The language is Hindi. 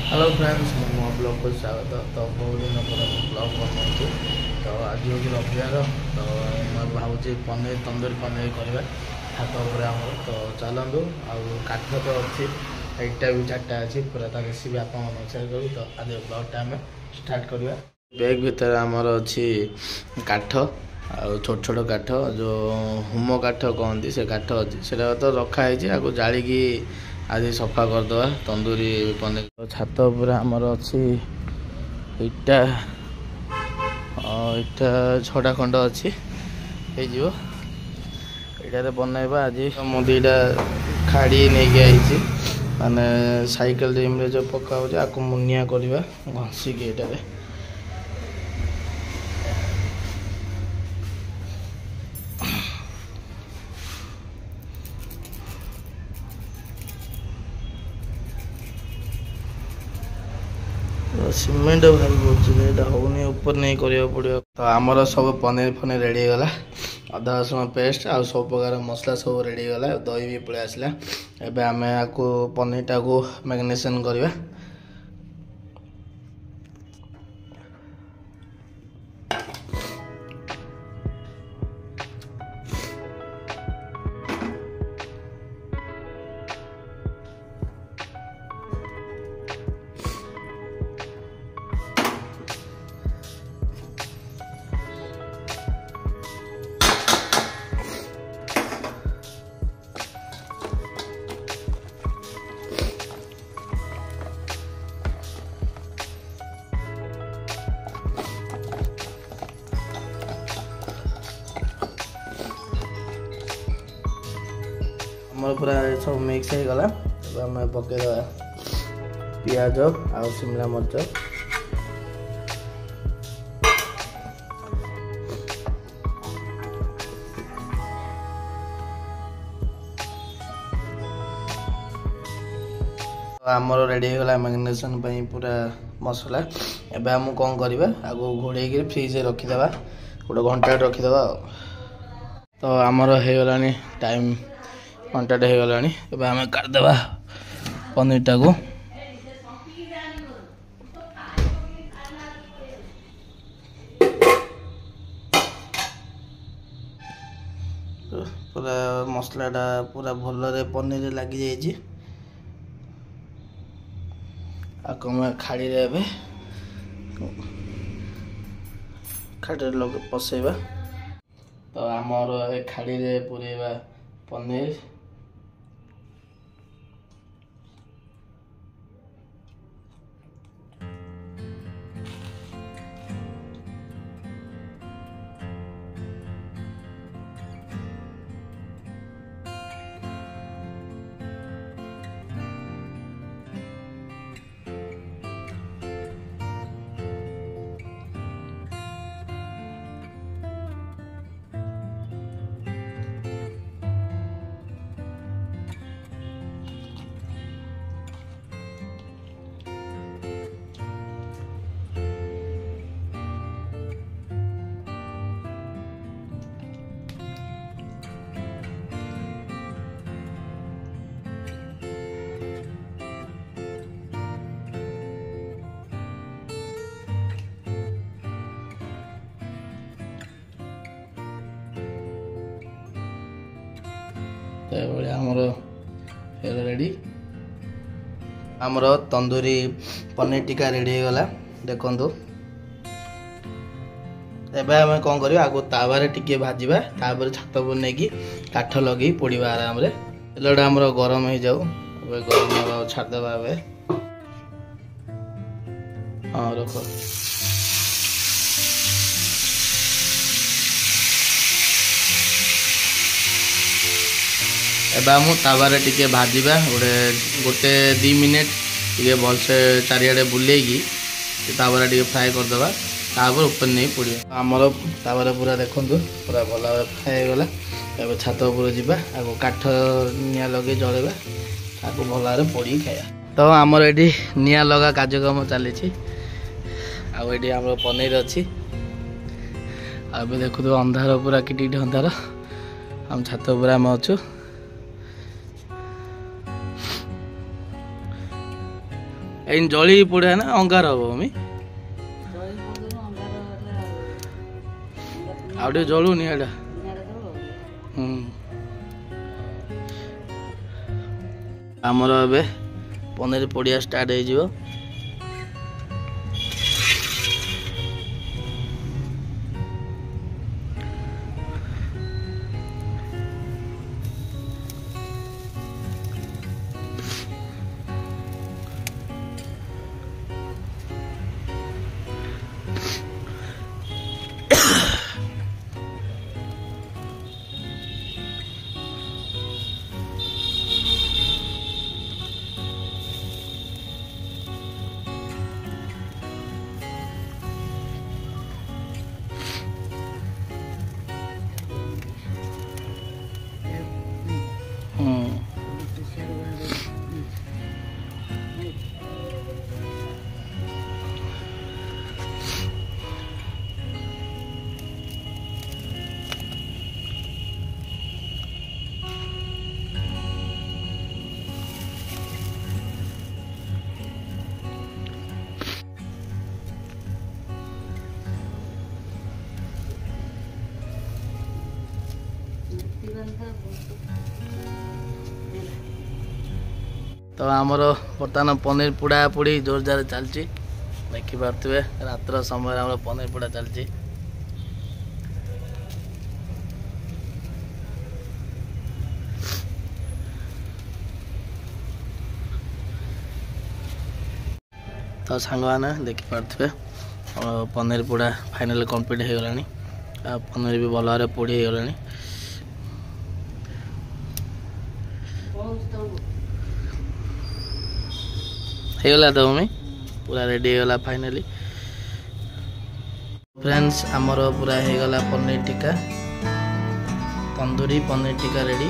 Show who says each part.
Speaker 1: हेलो फ्रेंड्स मो ब्लॉग को स्वागत। तो बहुत दिन पर ब्लॉग बनाऊँ तो आज हूँ रविवार। तो मैं भावुँ पनीर तंदूरी पनीर करवा हाथ उपर आम। तो चलतु आठ तो अच्छी एटा भी 4टा अच्छी पूरा तार रेसिपी आप सेयार करूँ। तो आज ब्लॉगटा आम स्टार्ट करवा। बैग भितर आमर अच्छी काठ छोट छोट काठ जो हुम काठ कहती से काठ अच्छी से तो रखाई आपको जाड़ी आज सफा करदे तंदूरी पनीर। छात उपर आमर अच्छी इटा इटा 6टा खंड अच्छी हो बनइबा। आज मु 2टा खाड़ी नहीं आई माने साइकेल रिम जो पका आपको मुनिया करवा घसीक ये सीमेंट भारी पड़े होनी ऊपर नहीं करा पड़ो। तो आमर सब पनीर फनीर रेडी गला अदा रसुण पेस्ट आ सब प्रकार मसला सब रेडी गला दही भी पलि आसला। एबे आमे आको पनीर टा को मैरिनेशन करवा। आमर पूरा सब मिक्स हो गला। आम पकईद पियाज आ शिमला मर्च आमर रेडी हो गला मैरिनेशन पूरा मसला। एबे हम कौन करवा आगो घोड़े फ्रिज रखीदे गोटे घंटा रखीदे। तो आमर हो गलानी टाइम घंटाटे हो गलानी। एबे आम काटदेवा पनीर टा को। पूरा मसलाटा पूरा भल पनीर लगी जाइए। आपको मैं खाड़ी रे खाड़ी लगे पसैबा। तो आमर खाड़ी रे पुरेबा पनीर। आमर रेडी आमर तंदूरी पनीर टिक्का रेडी हो गला। देखो एबे आम कौन कर आगो तावारे टिके भाजवा तापर छात पर नहीं काठ लगे पोड़ा आराम रे। तेलटा आमर गरम हो जाऊ गरम छाड़देवा। हाँ रख एबा मु तावारे टिके भाजवा गोटे 2 मिनिट टे भलसे चारिआडे बुलेगी तावारे टिके फ्राए करदे तापर ऊपर नहीं पड़ा। आमर तावारे पूरा देखु पूरा भल फ्राए गला। एबे छात उपर जावा आगो काठ निया लगे जलेबा आपको भल भाव पोड़ी खाया। तो आमर ये निया लगा कार्यक्रम चली आम पनीर अच्छी अभी देखु अंधार पूरा किटी अंधार आम छात उपर आम अच्छु। ଏଇ ଜଳି ପୋଡ଼ା ନା ଅଙ୍ଗାର ହବ ମମି ଆଉ ଟିକେ ଜଳୁନି ଏଇଟା ଆମର ଏବେ ପନିର ପୋଡ଼ିଆ ଷ୍ଟାର୍ଟ ହେଇଯିବ तो आमर बर्तमान पनीर पोड़ा पोड़ी जोरदार चलती देखिपे रात्र समय आम पनीर पोड़ा चलती तो सांग मैंने देखिपे पनीर पोड़ा फाइनल कंप्लीट हो गलानी पनीर भी भल भाव पोड़ी हो गलानी हेगला तो मम्मी पूरा रेडी होगा फाइनली फ्रेंड्स आमर पूरा हेगला पनीर टिक्का तंदूरी पनीर टिक्का रेडी।